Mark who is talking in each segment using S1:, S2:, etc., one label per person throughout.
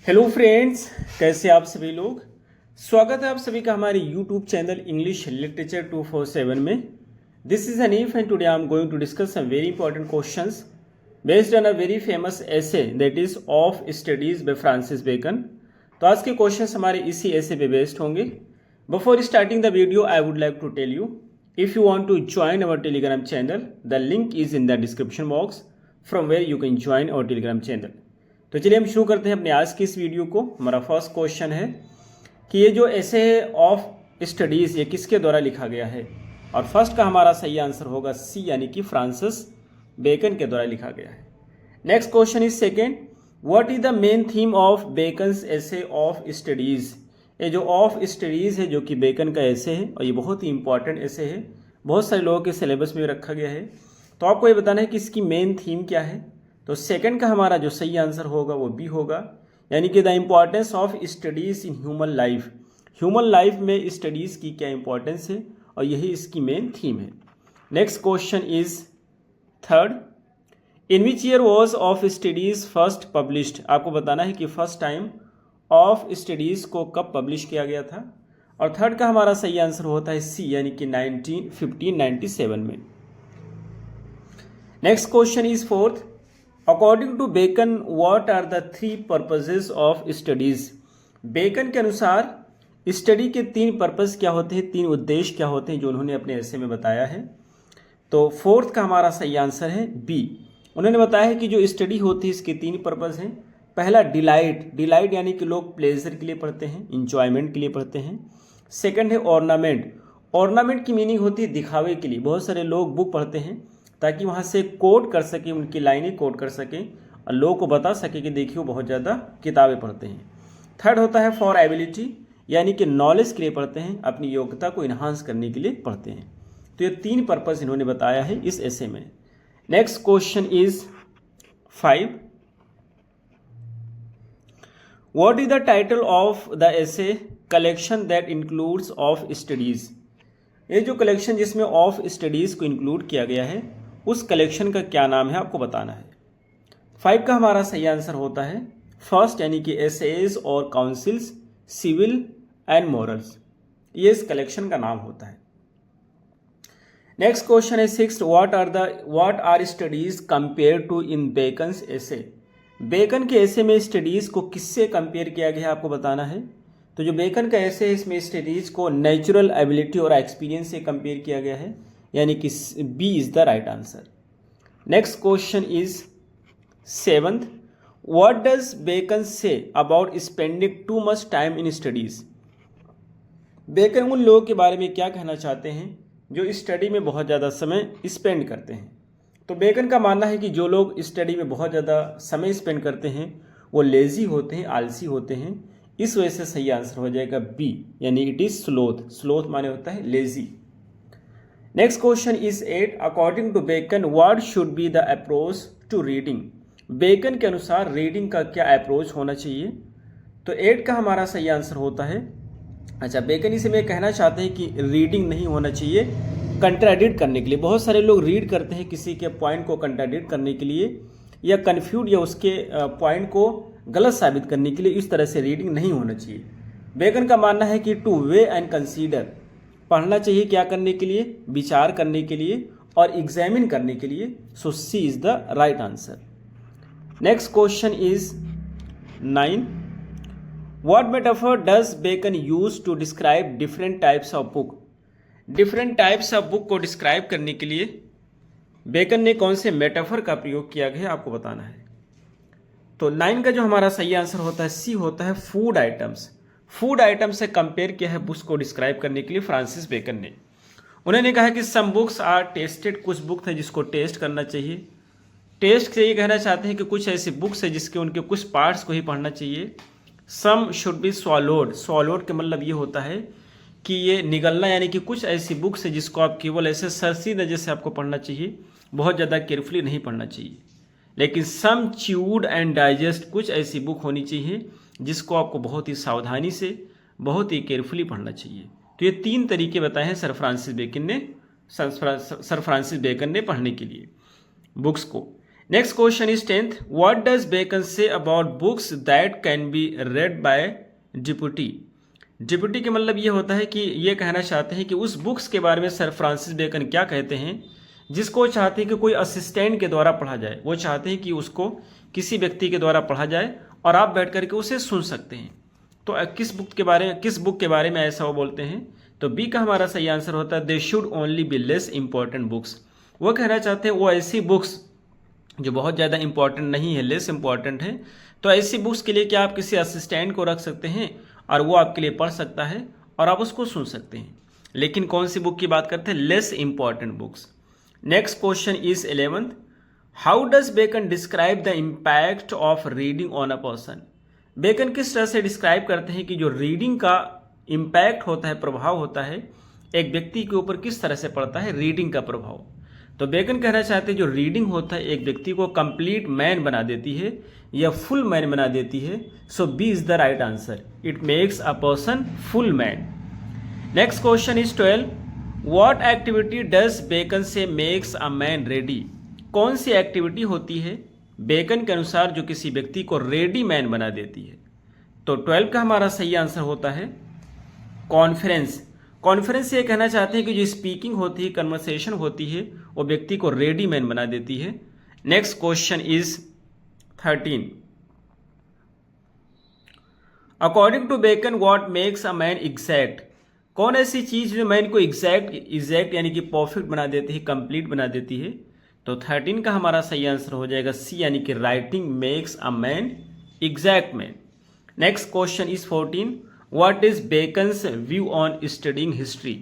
S1: Hello friends, कैसे आप सभी लोग। स्वागत है आप सभी का हमारे यूट्यूब चैनल इंग्लिश लिटरेचर 247 में। This is Hanif and today I am going to discuss some very important questions based on a very famous essay that is of studies by Francis Bacon. तो आज के क्वेश्चंस हमारे इसी एसे पे based होंगे। Before starting the video I would like to tell you, if you want to join our Telegram channel, the link is in the description box from where you can join our Telegram channel. तो चलिए हम शुरू करते हैं अपने आज की इस वीडियो को। हमारा फर्स्ट क्वेश्चन है कि ये जो ऐसे है ऑफ स्टडीज़ ये किसके द्वारा लिखा गया है, और फर्स्ट का हमारा सही आंसर होगा सी, यानी कि फ्रांसिस बेकन के द्वारा लिखा गया है। Next question is second, what is the main theme of beckons ऐसे ऑफ स्टडीज़। ये जो ऑफ स्टडीज़ है जो कि बेकन का ऐसे है, और ये बहुत ही इंपॉर्टेंट ऐसे है, बहुत सारे लोगों के सिलेबस में रखा गया है। तो आपको ये बताना है कि इसकी मेन थीम क्या है। तो सेकंड का हमारा जो सही आंसर होगा वो बी होगा, यानी कि the importance of studies in human life. Human life में स्टडीज़ की क्या इंपॉर्टेंस है, और यही इसकी मेन थीम है। Next question is third, in which year was of studies first published. आपको बताना है कि फर्स्ट टाइम ऑफ स्टडीज़ को कब पब्लिश किया गया था। और थर्ड का हमारा सही आंसर होता है सी, यानी कि 1597 में। Next question is fourth, according to Bacon what are the three purposes of studies. Bacon के अनुसार स्टडी के तीन पर्पज क्या होते हैं, तीन उद्देश्य क्या होते हैं, जो उन्होंने अपने ऐसे में बताया है। तो फोर्थ का हमारा सही आंसर है बी। उन्होंने बताया है कि जो स्टडी होती है इसके तीन पर्पज हैं। पहला डिलाइट यानी कि लोग प्लेजर के लिए पढ़ते हैं, इंजॉयमेंट के लिए पढ़ते हैं। सेकंड है ऑर्नामेंट की मीनिंग होती है दिखावे के लिए। बहुत सारे लोग बुक पढ़ते हैं ताकि वहाँ से कोट कर सके, उनकी लाइनें कोट कर सकें और लोगों को बता सके कि देखिए वो बहुत ज़्यादा किताबें पढ़ते हैं। थर्ड होता है फॉर एबिलिटी, यानी कि नॉलेज के लिए पढ़ते हैं, अपनी योग्यता को इन्हांस करने के लिए पढ़ते हैं। तो ये तीन पर्पस इन्होंने बताया है इस ऐसे में। Next question is 5, what is the title of the essay collection that includes of studies. ये जो कलेक्शन जिसमें ऑफ स्टडीज को इंक्लूड किया गया है उस कलेक्शन का क्या नाम है, आपको बताना है। 5 का हमारा सही आंसर होता है फर्स्ट, यानी कि एसेज और काउंसिल्स, सिविल एंड मॉरल्स, ये इस कलेक्शन का नाम होता है। नेक्स्ट क्वेश्चन है 6, what are studies compared to in Bacon's essay. Bacon के ऐसे में स्टडीज को किससे कंपेयर किया गया है, आपको बताना है। तो जो बेकन का ऐसे है इसमें स्टडीज को नेचुरल एबिलिटी और एक्सपीरियंस से कंपेयर किया गया है, यानी कि B is the right answer. Next question is 7th, what does Bacon say about spending too much time in studies. Bacon उन लोगों के बारे में क्या कहना चाहते हैं जो स्टडी में बहुत ज़्यादा समय स्पेंड करते हैं। तो बेकन का मानना है कि जो लोग स्टडी में बहुत ज़्यादा समय स्पेंड करते हैं वो लेजी होते हैं, आलसी होते हैं। इस वजह से सही आंसर हो जाएगा बी, यानी इट इज स्लोथ माने होता है lazy. Next question is 8, according to Bacon what should be the approach to reading. Bacon के अनुसार रीडिंग का क्या अप्रोच होना चाहिए। तो 8 का हमारा सही आंसर होता है, अच्छा बेकन इसे में कहना चाहते हैं कि रीडिंग नहीं होना चाहिए कंट्राडिक्ट करने के लिए। बहुत सारे लोग रीड करते हैं किसी के पॉइंट को कंट्राडिक्ट करने के लिए, या कन्फ्यूज या उसके पॉइंट को गलत साबित करने के लिए। इस तरह से रीडिंग नहीं होना चाहिए। बेकन का मानना है कि टू वे एंड कंसीडर, पढ़ना चाहिए क्या करने के लिए, विचार करने के लिए और एग्जामिन करने के लिए। So C is the right answer. Next question is 9, what metaphor does Bacon use to describe different types of book. Different types of book को डिस्क्राइब करने के लिए बेकन ने कौन से मेटाफर का प्रयोग किया गया है, आपको बताना है। तो 9 का जो हमारा सही आंसर होता है सी होता है फूड आइटम्स। फूड आइटम से कंपेयर किया है बुक्स को डिस्क्राइब करने के लिए फ्रांसिस बेकन ने। उन्होंने कहा कि सम बुक्स आर टेस्टेड, कुछ बुक है जिसको टेस्ट करना चाहिए। टेस्ट से ये कहना चाहते हैं कि कुछ ऐसी बुक्स है जिसके उनके कुछ पार्ट्स को ही पढ़ना चाहिए। Sum should be swallowed, swallowed के मतलब ये होता है कि ये निगलना, यानी कि कुछ ऐसी बुक्स है जिसको आप केवल ऐसे सरसी नज़र से आपको पढ़ना चाहिए, बहुत ज़्यादा केयरफुली नहीं पढ़ना चाहिए। लेकिन सम च्यूड एंड डाइजेस्ट, कुछ ऐसी बुक होनी चाहिए जिसको आपको बहुत ही सावधानी से, बहुत ही केयरफुली पढ़ना चाहिए। तो ये तीन तरीके बताए हैं सर फ्रांसिस बेकन ने पढ़ने के लिए बुक्स को। Next question is 10th, what does Bacon say about books that can be read by deputy. Deputy के मतलब ये होता है कि ये कहना चाहते हैं कि उस बुक्स के बारे में सर फ्रांसिस बेकन क्या कहते हैं जिसको चाहते हैं कि कोई असिस्टेंट के द्वारा पढ़ा जाए। वो चाहते हैं कि उसको किसी व्यक्ति के द्वारा पढ़ा जाए और आप बैठ करके उसे सुन सकते हैं। तो किस बुक के बारे में ऐसा वो बोलते हैं। तो बी का हमारा सही आंसर होता है they should only be less important books. वो कहना चाहते हैं वो ऐसी बुक्स जो बहुत ज़्यादा इंपॉर्टेंट नहीं है, लेस इंपॉर्टेंट है, तो ऐसी बुक्स के लिए क्या आप किसी असिस्टेंट को रख सकते हैं और वो आपके लिए पढ़ सकता है और आप उसको सुन सकते हैं। लेकिन कौन सी बुक की बात करते हैं, less important books. Next question is 11th, how does Bacon describe the impact of reading on a person. Bacon किस तरह से डिस्क्राइब करते हैं कि जो रीडिंग का इम्पैक्ट होता है, प्रभाव होता है, एक व्यक्ति के ऊपर किस तरह से पड़ता है रीडिंग का प्रभाव। तो बेकन कहना चाहते हैं जो रीडिंग होता है एक व्यक्ति को कंप्लीट मैन बना देती है या फुल मैन बना देती है। So B is the right answer, it makes a person full man. Next question is 12, what activity does Bacon say makes a man ready. कौन सी एक्टिविटी होती है बेकन के अनुसार जो किसी व्यक्ति को रेडी मैन बना देती है। तो 12 का हमारा सही आंसर होता है कॉन्फ्रेंस। कॉन्फ्रेंस ये कहना चाहते हैं कि जो स्पीकिंग होती है, कन्वर्सेशन होती है, वो व्यक्ति को रेडी मैन बना देती है। Next question is 13, according to Bacon what makes a man exact. कौन ऐसी चीज जो मैन को एग्जैक्ट यानी कि परफेक्ट बना देती है, कंप्लीट बना देती है। तो 13 का हमारा सही आंसर हो जाएगा सी, यानी कि writing makes a man exact man. Next question is 14, what is beckons view on studying history.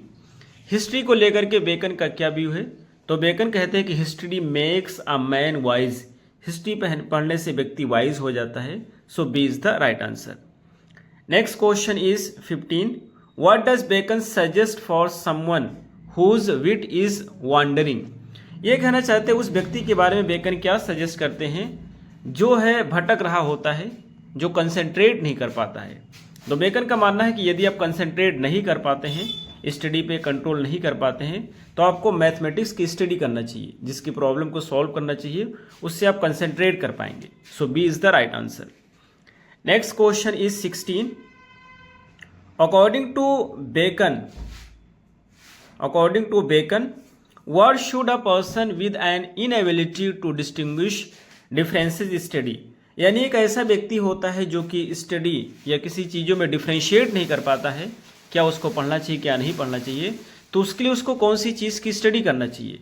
S1: History को लेकर के बेकन का क्या व्यू है। तो बेकन कहते हैं कि history makes a man wise. History पढ़ने से व्यक्ति वाइज हो जाता है। So B is the right answer. Next question is 15, what does Bacon suggest for someone whose wit is wandering. ये कहना चाहते हैं उस व्यक्ति के बारे में बेकन क्या सजेस्ट करते हैं जो है भटक रहा होता है, जो कंसंट्रेट नहीं कर पाता है। तो बेकन का मानना है कि यदि आप कंसंट्रेट नहीं कर पाते हैं, स्टडी पे कंट्रोल नहीं कर पाते हैं, तो आपको मैथमेटिक्स की स्टडी करना चाहिए, जिसकी प्रॉब्लम को सॉल्व करना चाहिए, उससे आप कंसंट्रेट कर पाएंगे। So B is the right answer. Next question is 16, according to Bacon what should a person with an inability to distinguish differences study. यानी एक ऐसा व्यक्ति होता है जो कि स्टडी या किसी चीज़ों में डिफ्रेंशिएट नहीं कर पाता है, क्या उसको पढ़ना चाहिए क्या नहीं पढ़ना चाहिए, तो उसके लिए उसको कौन सी चीज़ की स्टडी करना चाहिए।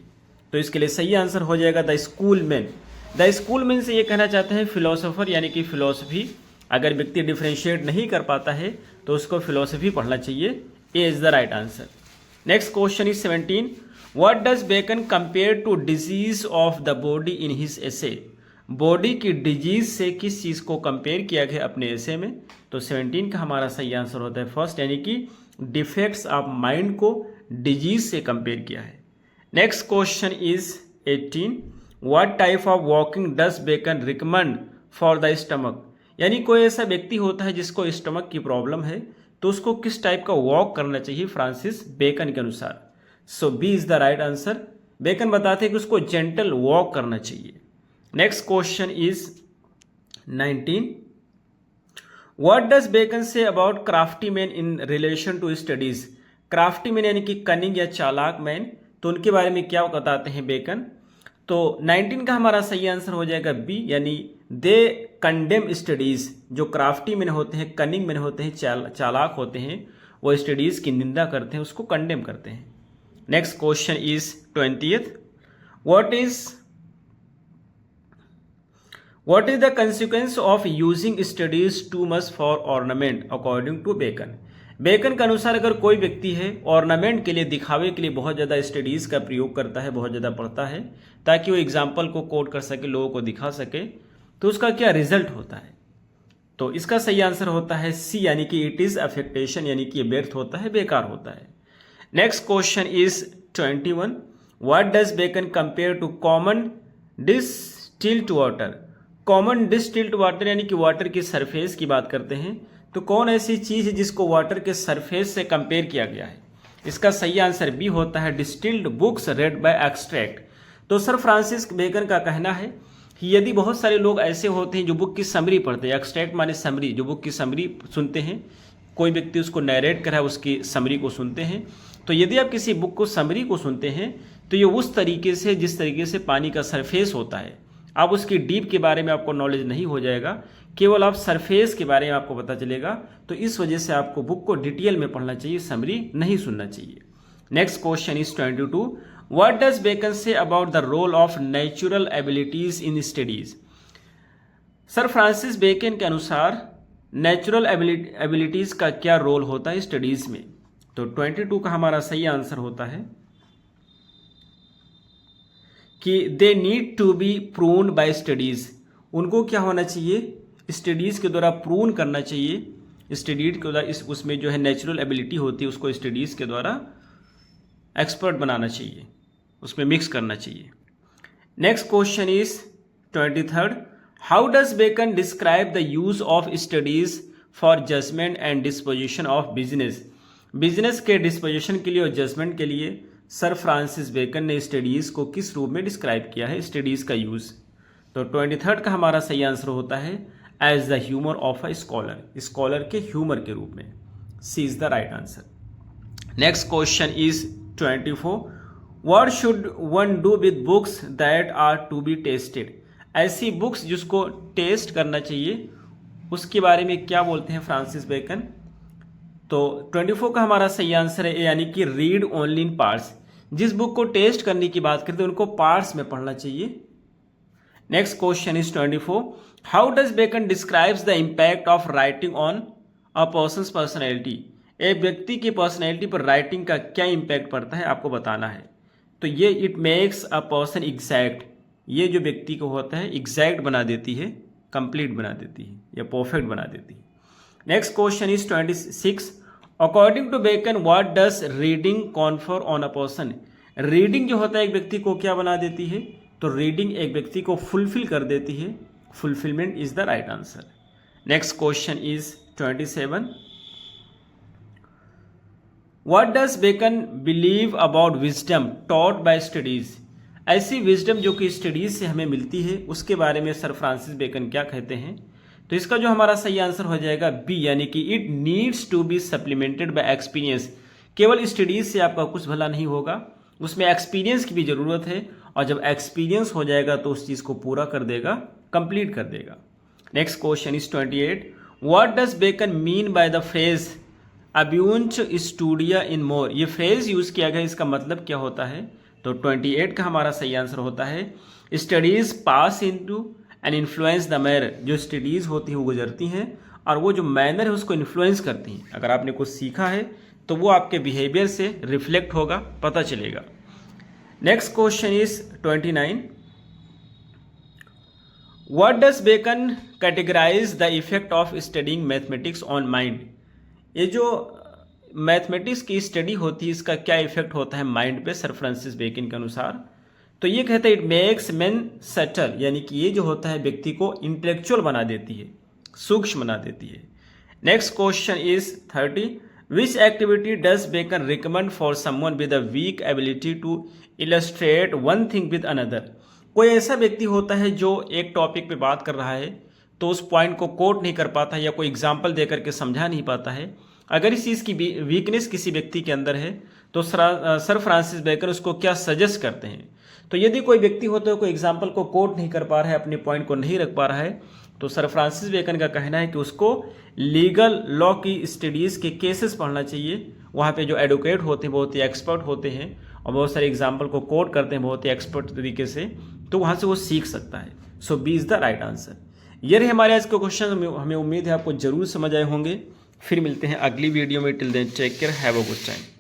S1: तो इसके लिए सही आंसर हो जाएगा the school man. The school man से ये कहना चाहते हैं फिलोसोफर यानी कि फिलोसफी। अगर व्यक्ति डिफ्रेंशिएट नहीं कर पाता है तो उसको फिलोसफी पढ़ना चाहिए। A is the right answer. Next question is 17, what does Bacon compare to disease of the body in his essay. Body की डिजीज से किस चीज़ को कंपेयर किया गया अपने एसे में। तो 17 का हमारा सही आंसर होता है फर्स्ट, यानी कि डिफेक्ट्स ऑफ माइंड को डिजीज से कंपेयर किया है। Next question is 18, what type of walking does Bacon recommend for the stomach. यानी कोई ऐसा व्यक्ति होता है जिसको स्टमक की प्रॉब्लम है, तो उसको किस टाइप का वॉक करना चाहिए फ्रांसिस बेकन के अनुसार। So B is the right answer. Bacon बताते हैं कि उसको जेंटल वॉक करना चाहिए। Next question is 19, what does Bacon say about crafty man in relation to studies. Crafty man यानी कि कनिंग या चालाक मैन, तो उनके बारे में क्या बताते हैं बेकन। तो 19 का हमारा सही आंसर हो जाएगा बी, यानी दे कंडेम स्टडीज। जो क्राफ्टी मैन होते हैं, कनिंग मैन होते हैं, चालाक होते हैं, वो स्टडीज की निंदा करते हैं, उसको कंडेम करते हैं। Next question is 20th, What is the consequence of using studies too much for ornament according to Bacon. Bacon के अनुसार अगर कोई व्यक्ति है ऑर्नामेंट के लिए, दिखावे के लिए बहुत ज़्यादा स्टडीज़ का प्रयोग करता है, बहुत ज़्यादा पढ़ता है ताकि वो एग्जाम्पल को कोट कर सके, लोगों को दिखा सके, तो उसका क्या रिजल्ट होता है। तो इसका सही आंसर होता है सी, यानी कि इट इज़ अफेक्टेशन, यानी कि ये व्यर्थ होता है, बेकार होता है। Next question is 21, what does Bacon compare to common distilled water. Common distilled water यानी कि वाटर की सरफेस की बात करते हैं, तो कौन ऐसी चीज़ है जिसको वाटर के सरफेस से कंपेयर किया गया है। इसका सही आंसर बी होता है distilled books read by extract. तो सर फ्रांसिस बेकन का कहना है कि यदि बहुत सारे लोग ऐसे होते हैं जो बुक की समरी पढ़ते हैं, एक्सट्रैक्ट माने समरी, जो बुक की समरी सुनते हैं, कोई व्यक्ति उसको नैरेट कर रहा है, उसकी समरी को सुनते हैं, तो यदि आप किसी बुक को समरी को सुनते हैं तो ये उस तरीके से जिस तरीके से पानी का सरफेस होता है, आप उसकी डीप के बारे में आपको नॉलेज नहीं हो जाएगा, केवल आप सरफेस के बारे में आपको पता चलेगा। तो इस वजह से आपको बुक को डिटेल में पढ़ना चाहिए, समरी नहीं सुनना चाहिए। Next question is 22, what does Bacon say about the role of natural abilities in studies. Sir Francis Bacon के अनुसार नेचुरल एबिलिटीज का क्या रोल होता है स्टडीज में। तो 22 का हमारा सही आंसर होता है कि they need to be proved by studies. उनको क्या होना चाहिए, स्टडीज के द्वारा प्रूव करना चाहिए। स्टडीज के द्वारा उसमें जो है नेचुरल एबिलिटी होती है उसको स्टडीज के द्वारा एक्सपर्ट बनाना चाहिए, उसमें मिक्स करना चाहिए। Next question is 23, how does Bacon describe the use of studies for judgement and disposition of business. Business के डिस्पोजिशन के लिए और जजमेंट के लिए सर फ्रांसिस बेकन ने स्टडीज को किस रूप में डिस्क्राइब किया है, स्टडीज का यूज। तो 23 का हमारा सही आंसर होता है as the humour of a scholar, scholar के ह्यूमर के रूप में। C is the right answer. Next question is 24, what should one do with books that are to be tested. ऐसी बुक्स जिसको टेस्ट करना चाहिए उसके बारे में क्या बोलते हैं फ्रांसिस बेकन। तो 24 का हमारा सही आंसर है यानी कि रीड ओनली इन पार्ट्स। जिस बुक को टेस्ट करने की बात करते हैं उनको पार्ट्स में पढ़ना चाहिए। Next question is 24, how does Bacon describes the impact of writing on a person's personality. एक व्यक्ति की पर्सनैलिटी पर राइटिंग का क्या इम्पैक्ट पड़ता है आपको बताना है। तो ये it makes a person exact, ये जो व्यक्ति को होता है एग्जैक्ट बना देती है, कंप्लीट बना देती है या परफेक्ट बना देती है। Next question is 26, according to Bacon what does reading confer on a person. Reading जो होता है एक व्यक्ति को क्या बना देती है, तो रीडिंग एक व्यक्ति को फुलफिल कर देती है, fulfilment is the right answer. Next question is 27, what does Bacon believe about wisdom taught by studies. ऐसी विजडम जो कि स्टडीज से हमें मिलती है उसके बारे में सर फ्रांसिस बेकन क्या कहते हैं। तो इसका जो हमारा सही आंसर हो जाएगा बी, यानी कि it needs to be supplemented by experience. केवल स्टडीज से आपका कुछ भला नहीं होगा, उसमें एक्सपीरियंस की भी जरूरत है, और जब एक्सपीरियंस हो जाएगा तो उस चीज को पूरा कर देगा, कंप्लीट कर देगा। Next question is 28, what does Bacon mean by the phrase अब्यूंच स्टूडिया इन मोर। ये फ्रेज यूज किया गया, इसका मतलब क्या होता है। तो 28 का हमारा सही आंसर होता है studies pass into and influence the manner. जो स्टडीज होती हैं वो गुजरती हैं और वो जो मैनर है उसको इन्फ्लुएंस करती हैं। अगर आपने कुछ सीखा है तो वो आपके बिहेवियर से रिफ्लेक्ट होगा, पता चलेगा। Next question is 29, what does Bacon categorise the effect of studying mathematics on mind. ये जो मैथमेटिक्स की स्टडी होती है इसका क्या इफेक्ट होता है माइंड पे सर फ्रांसिस बेकन के अनुसार। तो ये कहते हैं इट मेक्स मैन सटल, यानी कि ये जो होता है व्यक्ति को इंटेलेक्चुअल बना देती है, सूक्ष्म बना देती है। Next question is 30, which activity does Bacon recommend for someone with a weak ability to illustrate one thing with another. कोई ऐसा व्यक्ति होता है जो एक टॉपिक पे बात कर रहा है तो उस पॉइंट को कोट नहीं कर पाता या कोई एग्जाम्पल दे करके समझा नहीं पाता है। अगर इस चीज़ की वीकनेस किसी व्यक्ति के अंदर है तो सर फ्रांसिस बेकन उसको क्या सजेस्ट करते हैं। तो यदि कोई व्यक्ति होता है कोई एग्जाम्पल को कोट नहीं कर पा रहा है, अपने पॉइंट को नहीं रख पा रहा है, तो सर फ्रांसिस बेकन का कहना है कि उसको लीगल लॉ की स्टडीज़ के केसेस पढ़ना चाहिए। वहाँ पे जो एडवोकेट होते हैं बहुत ही एक्सपर्ट होते हैं और बहुत सारे एग्जाम्पल को कोट करते हैं बहुत ही एक्सपर्ट तरीके से, तो वहाँ से वो सीख सकता है। So B is the right answer. ये रहे हमारे आज के क्वेश्चन, हमें उम्मीद है आपको जरूर समझ आए होंगे। फिर मिलते हैं अगली वीडियो में। Till then take care, have a good time.